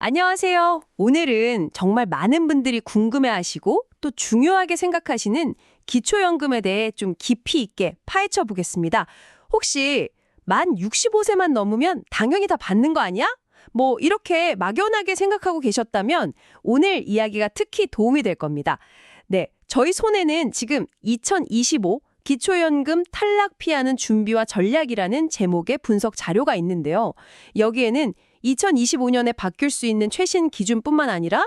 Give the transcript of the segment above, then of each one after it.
안녕하세요. 오늘은 정말 많은 분들이 궁금해하시고 또 중요하게 생각하시는 기초연금에 대해 좀 깊이 있게 파헤쳐 보겠습니다. 혹시 만 65세만 넘으면 당연히 다 받는 거 아니야? 뭐 이렇게 막연하게 생각하고 계셨다면 오늘 이야기가 특히 도움이 될 겁니다. 네, 저희 손에는 지금 2025 기초연금 탈락 피하는 준비와 전략이라는 제목의 분석 자료가 있는데요. 여기에는 2025년에 바뀔 수 있는 최신 기준뿐만 아니라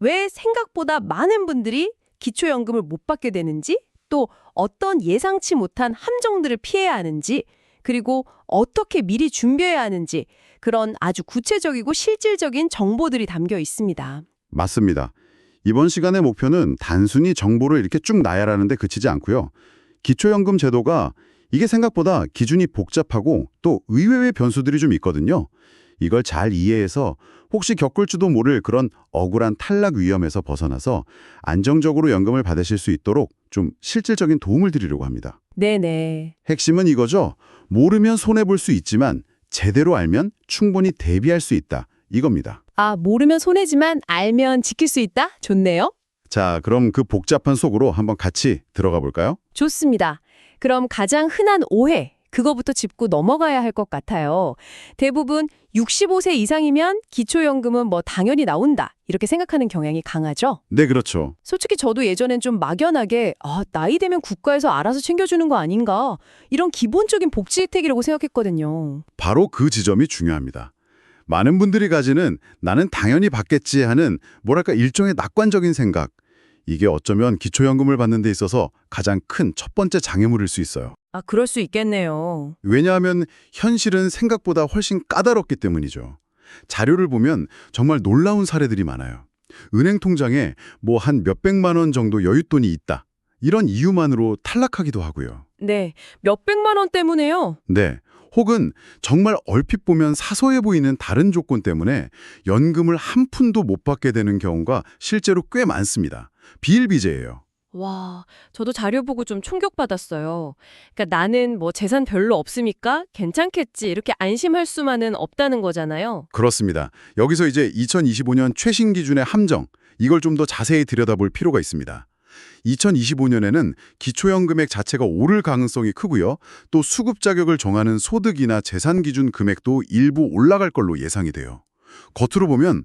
왜 생각보다 많은 분들이 기초연금을 못 받게 되는지, 또 어떤 예상치 못한 함정들을 피해야 하는지, 그리고 어떻게 미리 준비해야 하는지 그런 아주 구체적이고 실질적인 정보들이 담겨 있습니다. 맞습니다. 이번 시간의 목표는 단순히 정보를 이렇게 쭉 나열하는 데 그치지 않고요. 기초연금 제도가 이게 생각보다 기준이 복잡하고 또 의외의 변수들이 좀 있거든요. 이걸 잘 이해해서 혹시 겪을지도 모를 그런 억울한 탈락 위험에서 벗어나서 안정적으로 연금을 받으실 수 있도록 좀 실질적인 도움을 드리려고 합니다. 네네. 핵심은 이거죠. 모르면 손해볼 수 있지만 제대로 알면 충분히 대비할 수 있다. 이겁니다. 아, 모르면 손해지만 알면 지킬 수 있다? 좋네요. 자, 그럼 그 복잡한 속으로 한번 같이 들어가 볼까요? 좋습니다. 그럼 가장 흔한 오해, 그거부터 짚고 넘어가야 할 것 같아요. 대부분 65세 이상이면 기초연금은 뭐 당연히 나온다, 이렇게 생각하는 경향이 강하죠. 네, 그렇죠. 솔직히 저도 예전엔 좀 막연하게 나이 되면 국가에서 알아서 챙겨주는 거 아닌가, 이런 기본적인 복지 혜택이라고 생각했거든요. 바로 그 지점이 중요합니다. 많은 분들이 가지는 나는 당연히 받겠지 하는 뭐랄까 일종의 낙관적인 생각. 이게 어쩌면 기초연금을 받는 데 있어서 가장 큰 첫 번째 장애물일 수 있어요. 아, 그럴 수 있겠네요. 왜냐하면 현실은 생각보다 훨씬 까다롭기 때문이죠. 자료를 보면 정말 놀라운 사례들이 많아요. 은행 통장에 뭐 한 몇백만 원 정도 여윳돈이 있다. 이런 이유만으로 탈락하기도 하고요. 네, 몇백만 원 때문에요. 네. 혹은 정말 얼핏 보면 사소해 보이는 다른 조건 때문에 연금을 한 푼도 못 받게 되는 경우가 실제로 꽤 많습니다. 비일비재예요. 와, 저도 자료 보고 좀 충격받았어요. 그러니까 나는 뭐 재산 별로 없으니까 괜찮겠지, 이렇게 안심할 수만은 없다는 거잖아요. 그렇습니다. 여기서 이제 2025년 최신 기준의 함정, 이걸 좀 더 자세히 들여다볼 필요가 있습니다. 2025년에는 기초연금액 자체가 오를 가능성이 크고요. 또 수급 자격을 정하는 소득이나 재산 기준 금액도 일부 올라갈 걸로 예상이 돼요. 겉으로 보면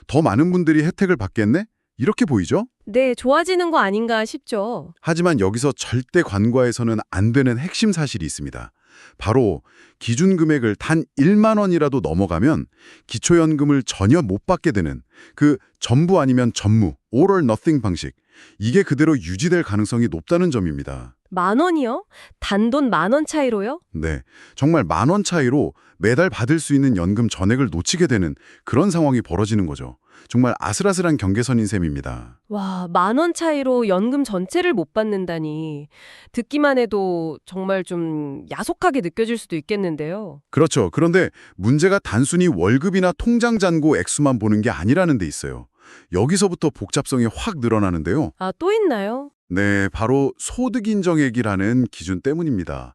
더 많은 분들이 혜택을 받겠네? 이렇게 보이죠? 네, 좋아지는 거 아닌가 싶죠. 하지만 여기서 절대 간과해서는 안 되는 핵심 사실이 있습니다. 바로 기준 금액을 단 1만 원이라도 넘어가면 기초연금을 전혀 못 받게 되는 그 전부 아니면 전무, all or nothing 방식. 이게 그대로 유지될 가능성이 높다는 점입니다. 10,000원이요? 단돈 10,000원 차이로요? 네, 정말 10,000원 차이로 매달 받을 수 있는 연금 전액을 놓치게 되는 그런 상황이 벌어지는 거죠. 정말 아슬아슬한 경계선인 셈입니다. 와, 10,000원 차이로 연금 전체를 못 받는다니. 듣기만 해도 정말 좀 야속하게 느껴질 수도 있겠는데요. 그렇죠. 그런데 문제가 단순히 월급이나 통장 잔고 액수만 보는 게 아니라는 데 있어요. 여기서부터 복잡성이 확 늘어나는데요. 아, 또 있나요? 네, 바로 소득인정액이라는 기준 때문입니다.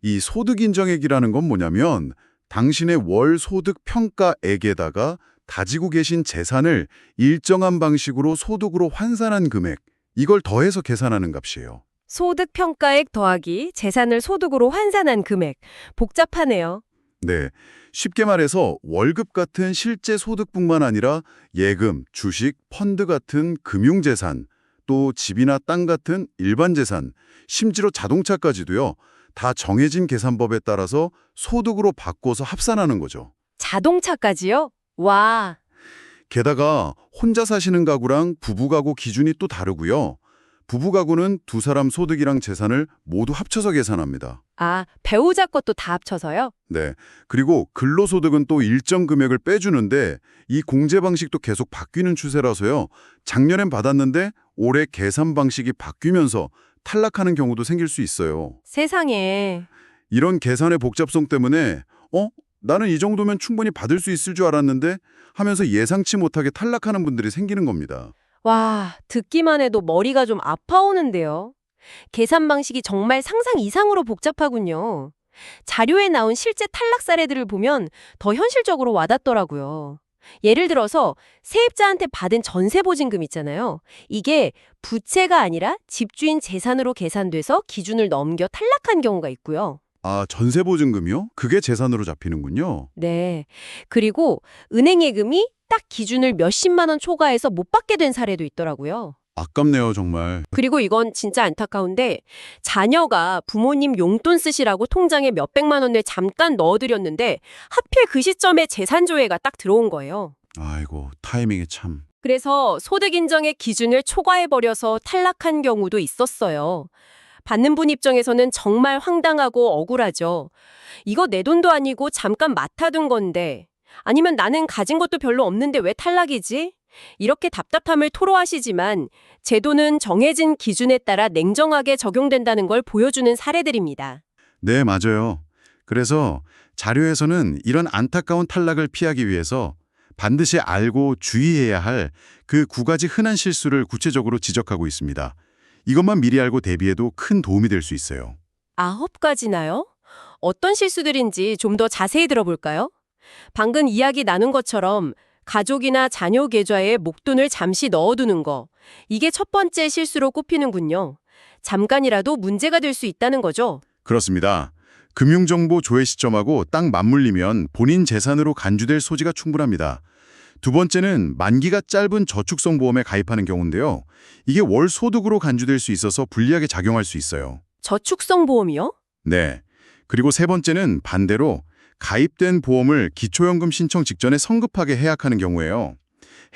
이 소득인정액이라는 건 뭐냐면 당신의 월 소득 평가액에다가 가지고 계신 재산을 일정한 방식으로 소득으로 환산한 금액, 이걸 더해서 계산하는 값이에요. 소득 평가액 더하기 재산을 소득으로 환산한 금액. 복잡하네요. 네, 쉽게 말해서 월급 같은 실제 소득뿐만 아니라 예금, 주식, 펀드 같은 금융재산, 또 집이나 땅 같은 일반 재산, 심지어 자동차까지도요. 다 정해진 계산법에 따라서 소득으로 바꿔서 합산하는 거죠. 자동차까지요? 와, 게다가 혼자 사시는 가구랑 부부 가구 기준이 또 다르고요. 부부 가구는 두 사람 소득이랑 재산을 모두 합쳐서 계산합니다. 아, 배우자 것도 다 합쳐서요? 네. 그리고 근로소득은 또 일정 금액을 빼주는데 이 공제 방식도 계속 바뀌는 추세라서요. 작년엔 받았는데 올해 계산 방식이 바뀌면서 탈락하는 경우도 생길 수 있어요. 세상에. 이런 계산의 복잡성 때문에 나는 이 정도면 충분히 받을 수 있을 줄 알았는데 하면서 예상치 못하게 탈락하는 분들이 생기는 겁니다. 와, 듣기만 해도 머리가 좀 아파오는데요. 계산 방식이 정말 상상 이상으로 복잡하군요. 자료에 나온 실제 탈락 사례들을 보면 더 현실적으로 와닿더라고요. 예를 들어서 세입자한테 받은 전세 보증금 있잖아요. 이게 부채가 아니라 집주인 재산으로 계산돼서 기준을 넘겨 탈락한 경우가 있고요. 아, 전세보증금이요? 그게 재산으로 잡히는군요. 네. 그리고 은행 예금이 딱 기준을 몇십만 원 초과해서 못 받게 된 사례도 있더라고요. 아깝네요, 정말. 그리고 이건 진짜 안타까운데 자녀가 부모님 용돈 쓰시라고 통장에 몇백만 원을 잠깐 넣어드렸는데 하필 그 시점에 재산 조회가 딱 들어온 거예요. 아이고, 타이밍이 참. 그래서 소득 인정의 기준을 초과해버려서 탈락한 경우도 있었어요. 받는 분 입장에서는 정말 황당하고 억울하죠. 이거 내 돈도 아니고 잠깐 맡아둔 건데 아니면 나는 가진 것도 별로 없는데 왜 탈락이지? 이렇게 답답함을 토로하시지만 제도는 정해진 기준에 따라 냉정하게 적용된다는 걸 보여주는 사례들입니다. 네, 맞아요. 그래서 자료에서는 이런 안타까운 탈락을 피하기 위해서 반드시 알고 주의해야 할 그 9가지 흔한 실수를 구체적으로 지적하고 있습니다. 이것만 미리 알고 대비해도 큰 도움이 될 수 있어요. 9가지나요? 어떤 실수들인지 좀 더 자세히 들어볼까요? 방금 이야기 나눈 것처럼 가족이나 자녀 계좌에 목돈을 잠시 넣어두는 거. 이게 첫 번째 실수로 꼽히는군요. 잠깐이라도 문제가 될 수 있다는 거죠. 그렇습니다. 금융정보 조회 시점하고 딱 맞물리면 본인 재산으로 간주될 소지가 충분합니다. 두 번째는 만기가 짧은 저축성 보험에 가입하는 경우인데요. 이게 월 소득으로 간주될 수 있어서 불리하게 작용할 수 있어요. 저축성 보험이요? 네. 그리고 세 번째는 반대로 가입된 보험을 기초연금 신청 직전에 성급하게 해약하는 경우예요.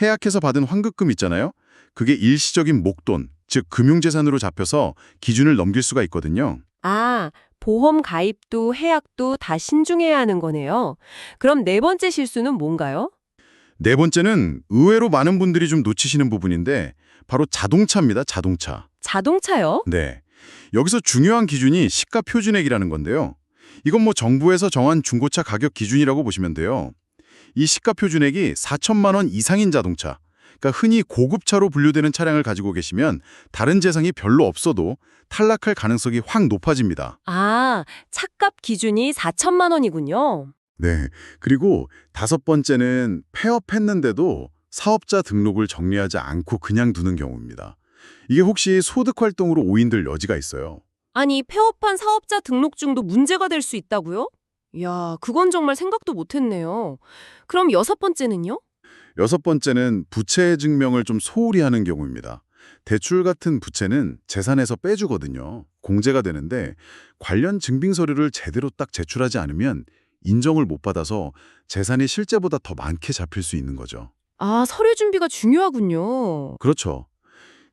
해약해서 받은 환급금 있잖아요. 그게 일시적인 목돈, 즉 금융재산으로 잡혀서 기준을 넘길 수가 있거든요. 아, 보험 가입도 해약도 다 신중해야 하는 거네요. 그럼 네 번째 실수는 뭔가요? 네 번째는 의외로 많은 분들이 좀 놓치시는 부분인데 바로 자동차입니다. 자동차. 자동차요? 네. 여기서 중요한 기준이 시가 표준액이라는 건데요. 이건 뭐 정부에서 정한 중고차 가격 기준이라고 보시면 돼요. 이 시가 표준액이 4천만 원 이상인 자동차, 그러니까 흔히 고급차로 분류되는 차량을 가지고 계시면 다른 재산이 별로 없어도 탈락할 가능성이 확 높아집니다. 아, 차값 기준이 4천만 원이군요. 네. 그리고 다섯 번째는 폐업했는데도 사업자 등록을 정리하지 않고 그냥 두는 경우입니다. 이게 혹시 소득 활동으로 오인될 여지가 있어요. 아니, 폐업한 사업자 등록증도 문제가 될 수 있다고요? 이야, 그건 정말 생각도 못했네요. 그럼 여섯 번째는요? 여섯 번째는 부채 증명을 좀 소홀히 하는 경우입니다. 대출 같은 부채는 재산에서 빼주거든요. 공제가 되는데 관련 증빙 서류를 제대로 딱 제출하지 않으면 인정을 못 받아서 재산이 실제보다 더 많게 잡힐 수 있는 거죠. 아, 서류 준비가 중요하군요. 그렇죠.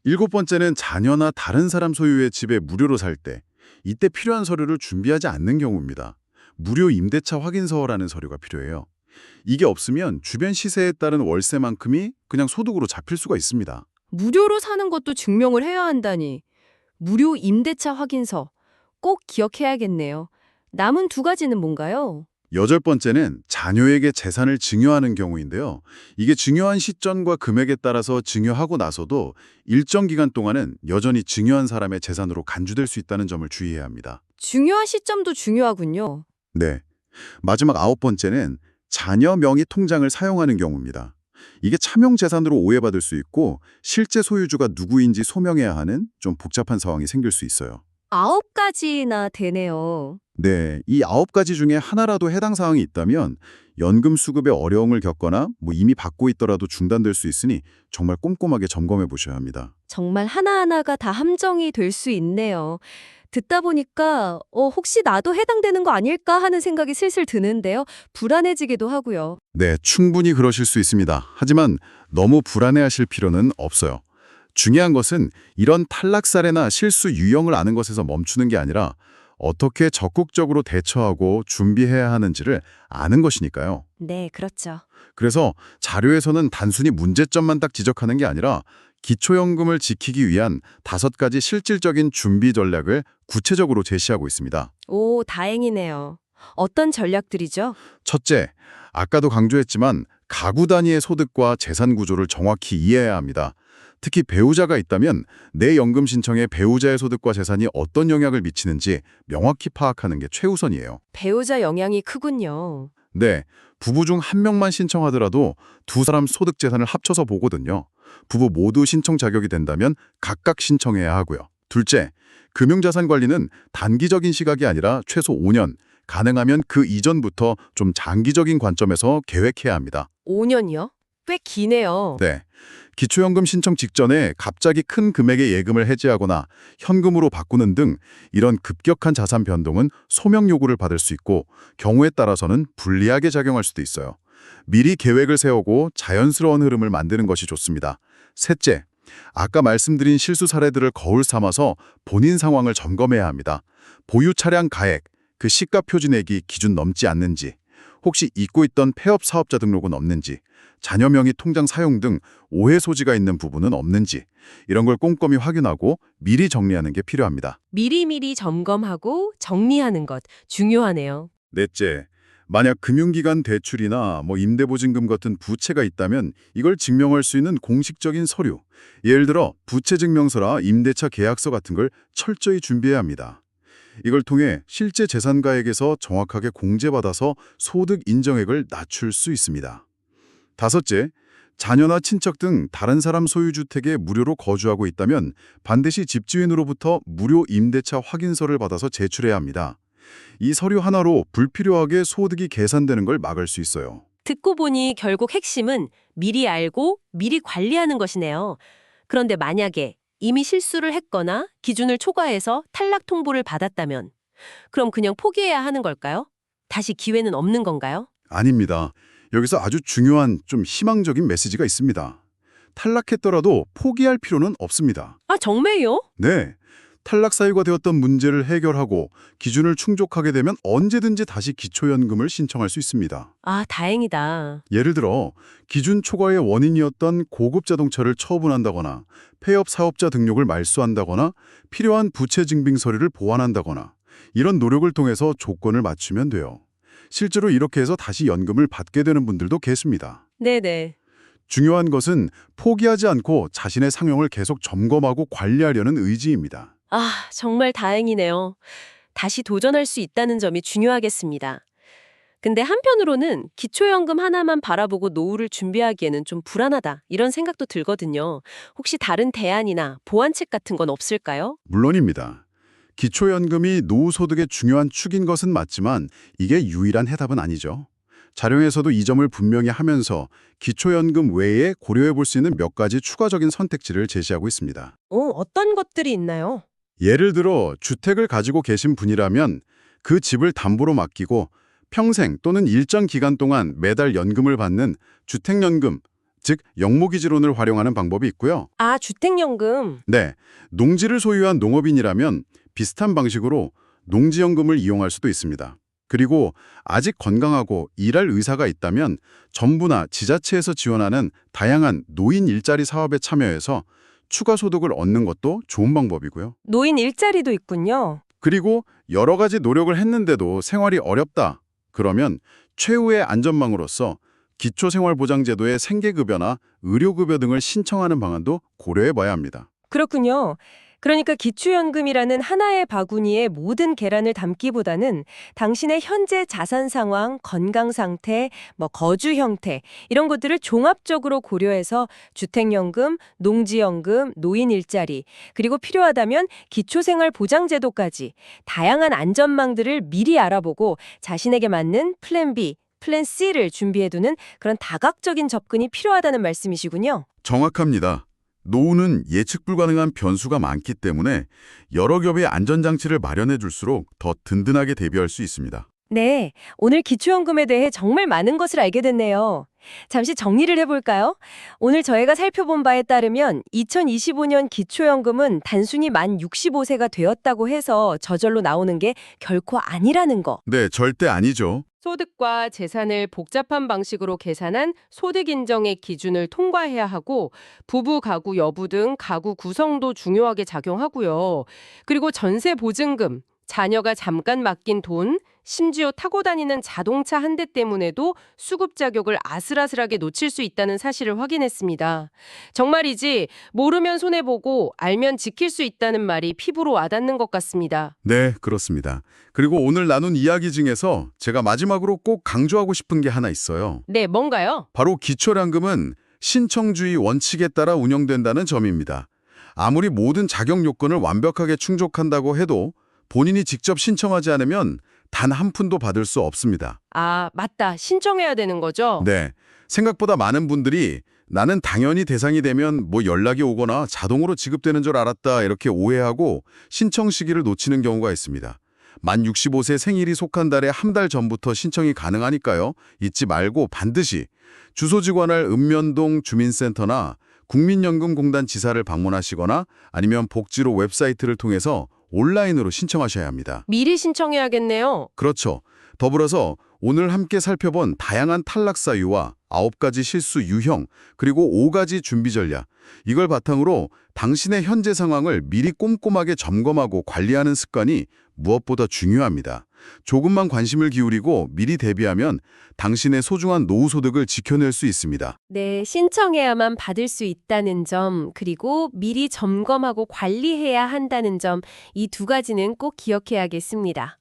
일곱 번째는 자녀나 다른 사람 소유의 집에 무료로 살 때, 이때 필요한 서류를 준비하지 않는 경우입니다. 무료 임대차 확인서라는 서류가 필요해요. 이게 없으면 주변 시세에 따른 월세만큼이 그냥 소득으로 잡힐 수가 있습니다. 무료로 사는 것도 증명을 해야 한다니. 무료 임대차 확인서. 꼭 기억해야겠네요. 남은 2가지는 뭔가요? 여덟 번째는 자녀에게 재산을 증여하는 경우인데요. 이게 증여한 시점과 금액에 따라서 증여하고 나서도 일정 기간 동안은 여전히 증여한 사람의 재산으로 간주될 수 있다는 점을 주의해야 합니다. 중요한 시점도 중요하군요. 네. 마지막 아홉 번째는 자녀 명의 통장을 사용하는 경우입니다. 이게 차명 재산으로 오해받을 수 있고 실제 소유주가 누구인지 소명해야 하는 좀 복잡한 상황이 생길 수 있어요. 9가지나 되네요. 네, 이 9가지 중에 하나라도 해당 사항이 있다면 연금 수급에 어려움을 겪거나 이미 받고 있더라도 중단될 수 있으니 정말 꼼꼼하게 점검해 보셔야 합니다. 정말 하나하나가 다 함정이 될 수 있네요. 듣다 보니까 혹시 나도 해당되는 거 아닐까 하는 생각이 슬슬 드는데요. 불안해지기도 하고요. 네, 충분히 그러실 수 있습니다. 하지만 너무 불안해하실 필요는 없어요. 중요한 것은 이런 탈락 사례나 실수 유형을 아는 것에서 멈추는 게 아니라 어떻게 적극적으로 대처하고 준비해야 하는지를 아는 것이니까요. 네, 그렇죠. 그래서 자료에서는 단순히 문제점만 딱 지적하는 게 아니라 기초연금을 지키기 위한 5가지 실질적인 준비 전략을 구체적으로 제시하고 있습니다. 오, 다행이네요. 어떤 전략들이죠? 첫째, 아까도 강조했지만 가구 단위의 소득과 재산 구조를 정확히 이해해야 합니다. 특히 배우자가 있다면 내 연금 신청에 배우자의 소득과 재산이 어떤 영향을 미치는지 명확히 파악하는 게 최우선이에요. 배우자 영향이 크군요. 네, 부부 중 한 명만 신청하더라도 두 사람 소득 재산을 합쳐서 보거든요. 부부 모두 신청 자격이 된다면 각각 신청해야 하고요. 둘째, 금융자산 관리는 단기적인 시각이 아니라 최소 5년, 가능하면 그 이전부터 좀 장기적인 관점에서 계획해야 합니다. 5년이요? 꽤 기네요. 네. 기초연금 신청 직전에 갑자기 큰 금액의 예금을 해지하거나 현금으로 바꾸는 등 이런 급격한 자산 변동은 소명 요구를 받을 수 있고 경우에 따라서는 불리하게 작용할 수도 있어요. 미리 계획을 세우고 자연스러운 흐름을 만드는 것이 좋습니다. 셋째, 아까 말씀드린 실수 사례들을 거울 삼아서 본인 상황을 점검해야 합니다. 보유 차량 가액, 그 시가 표준액이 기준 넘지 않는지, 혹시 잊고 있던 폐업 사업자 등록은 없는지, 자녀 명의 통장 사용 등 오해 소지가 있는 부분은 없는지 이런 걸 꼼꼼히 확인하고 미리 정리하는 게 필요합니다. 미리미리 점검하고 정리하는 것 중요하네요. 넷째, 만약 금융기관 대출이나 임대보증금 같은 부채가 있다면 이걸 증명할 수 있는 공식적인 서류, 예를 들어 부채증명서라 임대차 계약서 같은 걸 철저히 준비해야 합니다. 이걸 통해 실제 재산가액에서 정확하게 공제받아서 소득 인정액을 낮출 수 있습니다. 다섯째, 자녀나 친척 등 다른 사람 소유 주택에 무료로 거주하고 있다면 반드시 집주인으로부터 무료 임대차 확인서를 받아서 제출해야 합니다. 이 서류 하나로 불필요하게 소득이 계산되는 걸 막을 수 있어요. 듣고 보니 결국 핵심은 미리 알고 미리 관리하는 것이네요. 그런데 만약에 이미 실수를 했거나 기준을 초과해서 탈락 통보를 받았다면 그럼 그냥 포기해야 하는 걸까요? 다시 기회는 없는 건가요? 아닙니다. 여기서 아주 중요한 좀 희망적인 메시지가 있습니다. 탈락했더라도 포기할 필요는 없습니다. 아, 정말요? 네. 탈락 사유가 되었던 문제를 해결하고 기준을 충족하게 되면 언제든지 다시 기초연금을 신청할 수 있습니다. 아, 다행이다. 예를 들어 기준 초과의 원인이었던 고급 자동차를 처분한다거나 폐업 사업자 등록을 말소한다거나 필요한 부채 증빙 서류를 보완한다거나 이런 노력을 통해서 조건을 맞추면 돼요. 실제로 이렇게 해서 다시 연금을 받게 되는 분들도 계십니다. 네네. 중요한 것은 포기하지 않고 자신의 상황을 계속 점검하고 관리하려는 의지입니다. 아, 정말 다행이네요. 다시 도전할 수 있다는 점이 중요하겠습니다. 근데 한편으로는 기초연금 하나만 바라보고 노후를 준비하기에는 좀 불안하다, 이런 생각도 들거든요. 혹시 다른 대안이나 보완책 같은 건 없을까요? 물론입니다. 기초연금이 노후소득의 중요한 축인 것은 맞지만 이게 유일한 해답은 아니죠. 자료에서도 이 점을 분명히 하면서 기초연금 외에 고려해 볼 수 있는 몇 가지 추가적인 선택지를 제시하고 있습니다. 어떤 것들이 있나요? 예를 들어 주택을 가지고 계신 분이라면 그 집을 담보로 맡기고 평생 또는 일정 기간 동안 매달 연금을 받는 주택연금, 즉 영모기지론을 활용하는 방법이 있고요. 아, 주택연금. 네, 농지를 소유한 농업인이라면 비슷한 방식으로 농지연금을 이용할 수도 있습니다. 그리고 아직 건강하고 일할 의사가 있다면 정부나 지자체에서 지원하는 다양한 노인 일자리 사업에 참여해서 추가 소득을 얻는 것도 좋은 방법이고요. 노인 일자리도 있군요. 그리고 여러 가지 노력을 했는데도 생활이 어렵다. 그러면 최후의 안전망으로서 기초생활보장제도의 생계급여나 의료급여 등을 신청하는 방안도 고려해 봐야 합니다. 그렇군요. 그러니까 기초연금이라는 하나의 바구니에 모든 계란을 담기보다는 당신의 현재 자산 상황, 건강 상태, 거주 형태 이런 것들을 종합적으로 고려해서 주택연금, 농지연금, 노인 일자리, 그리고 필요하다면 기초생활보장제도까지 다양한 안전망들을 미리 알아보고 자신에게 맞는 플랜 B, 플랜 C를 준비해두는 그런 다각적인 접근이 필요하다는 말씀이시군요. 정확합니다. 노후는 예측 불가능한 변수가 많기 때문에 여러 겹의 안전장치를 마련해 줄수록 더 든든하게 대비할 수 있습니다. 네, 오늘 기초연금에 대해 정말 많은 것을 알게 됐네요. 잠시 정리를 해볼까요? 오늘 저희가 살펴본 바에 따르면 2025년 기초연금은 단순히 만 65세가 되었다고 해서 저절로 나오는 게 결코 아니라는 거. 네, 절대 아니죠. 소득과 재산을 복잡한 방식으로 계산한 소득 인정의 기준을 통과해야 하고 부부 가구 여부 등 가구 구성도 중요하게 작용하고요. 그리고 전세 보증금, 자녀가 잠깐 맡긴 돈, 심지어 타고 다니는 자동차 한 대 때문에도 수급 자격을 아슬아슬하게 놓칠 수 있다는 사실을 확인했습니다. 정말이지 모르면 손해보고 알면 지킬 수 있다는 말이 피부로 와닿는 것 같습니다. 네, 그렇습니다. 그리고 오늘 나눈 이야기 중에서 제가 마지막으로 꼭 강조하고 싶은 게 하나 있어요. 네, 뭔가요? 바로 기초량금은 신청주의 원칙에 따라 운영된다는 점입니다. 아무리 모든 자격 요건을 완벽하게 충족한다고 해도 본인이 직접 신청하지 않으면 단 한 푼도 받을 수 없습니다. 아, 맞다. 신청해야 되는 거죠? 네, 생각보다 많은 분들이 나는 당연히 대상이 되면 뭐 연락이 오거나 자동으로 지급되는 줄 알았다 이렇게 오해하고 신청 시기를 놓치는 경우가 있습니다. 만 65세 생일이 속한 달에 한 달 전부터 신청이 가능하니까요. 잊지 말고 반드시 주소지 관할 읍면동 주민센터나 국민연금공단 지사를 방문하시거나 아니면 복지로 웹사이트를 통해서 온라인으로 신청하셔야 합니다. 미리 신청해야겠네요. 그렇죠. 더불어서 오늘 함께 살펴본 다양한 탈락 사유와 9가지 실수 유형, 그리고 5가지 준비 전략. 이걸 바탕으로 당신의 현재 상황을 미리 꼼꼼하게 점검하고 관리하는 습관이 무엇보다 중요합니다. 조금만 관심을 기울이고 미리 대비하면 당신의 소중한 노후소득을 지켜낼 수 있습니다. 네, 신청해야만 받을 수 있다는 점, 그리고 미리 점검하고 관리해야 한다는 점, 이 두 가지는 꼭 기억해야겠습니다.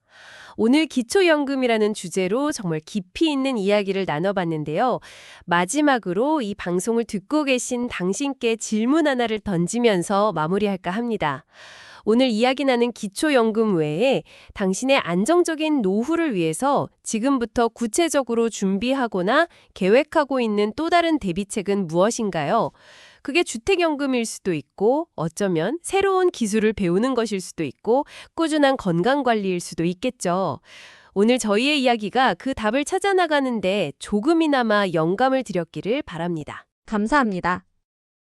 오늘 기초연금이라는 주제로 정말 깊이 있는 이야기를 나눠봤는데요. 마지막으로 이 방송을 듣고 계신 당신께 질문 하나를 던지면서 마무리할까 합니다. 오늘 이야기 나눈 기초연금 외에 당신의 안정적인 노후를 위해서 지금부터 구체적으로 준비하거나 계획하고 있는 또 다른 대비책은 무엇인가요? 그게 주택연금일 수도 있고 어쩌면 새로운 기술을 배우는 것일 수도 있고 꾸준한 건강관리일 수도 있겠죠. 오늘 저희의 이야기가 그 답을 찾아나가는데 조금이나마 영감을 드렸기를 바랍니다. 감사합니다.